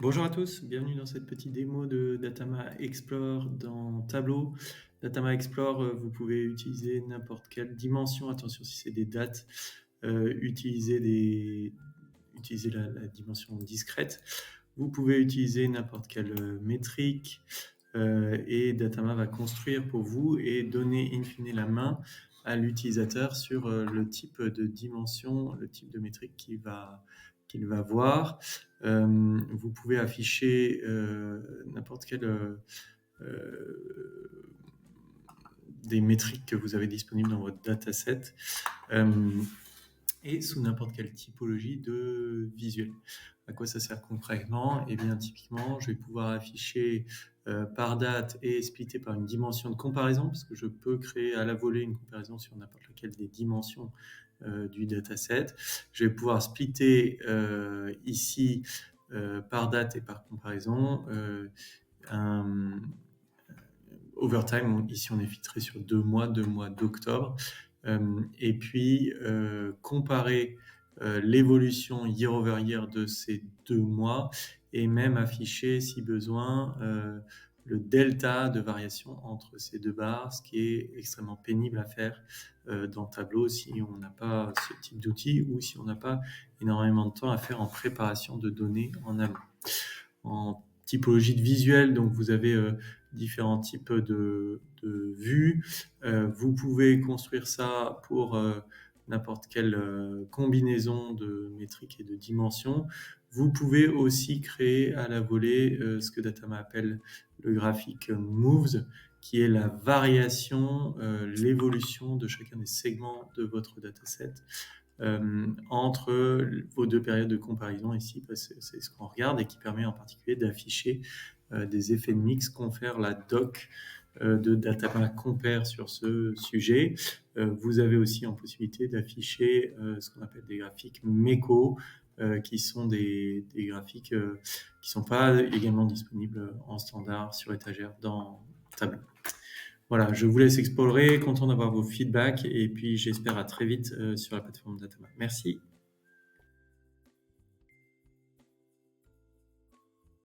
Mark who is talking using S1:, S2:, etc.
S1: Bonjour à tous, bienvenue dans cette petite démo de Datama Explore dans Tableau. Datama Explore, vous pouvez utiliser n'importe quelle dimension, attention si c'est des dates, utiliser la dimension discrète. Vous pouvez utiliser n'importe quelle métrique et Datama va construire pour vous et donner in fine la main à l'utilisateur sur le type de dimension, le type de métrique qu'il va voir. Vous pouvez afficher n'importe quelle des métriques que vous avez disponibles dans votre dataset et sous n'importe quelle typologie de visuel. À quoi ça sert concrètement? Eh bien, typiquement, je vais pouvoir afficher par date et splitter par une dimension de comparaison, parce que je peux créer à la volée une comparaison sur n'importe laquelle des dimensions du dataset. Je vais pouvoir splitter ici par date et par comparaison. Un overtime, ici on est filtré sur 2 mois d'octobre. Et puis comparer l'évolution year over year de ces 2 mois et même afficher, si besoin, le delta de variation entre ces deux barres, ce qui est extrêmement pénible à faire dans Tableau si on n'a pas ce type d'outil ou si on n'a pas énormément de temps à faire en préparation de données en amont. En typologie de visuel, donc vous avez différents types de vues. Vous pouvez construire ça pour n'importe quelle combinaison de métriques et de dimensions. Vous pouvez aussi créer à la volée ce que Datama appelle le graphique Moves, qui est la variation, l'évolution de chacun des segments de votre dataset entre vos deux périodes de comparaison ici, parce que c'est ce qu'on regarde et qui permet en particulier d'afficher des effets de mix, confère la doc de Datama Compare sur ce sujet. Vous avez aussi en possibilité d'afficher ce qu'on appelle des graphiques MECO, qui sont des graphiques qui sont pas également disponibles en standard sur étagère dans Tableau. Voilà, je vous laisse explorer, content d'avoir vos feedbacks et puis j'espère à très vite sur la plateforme Datama. Merci.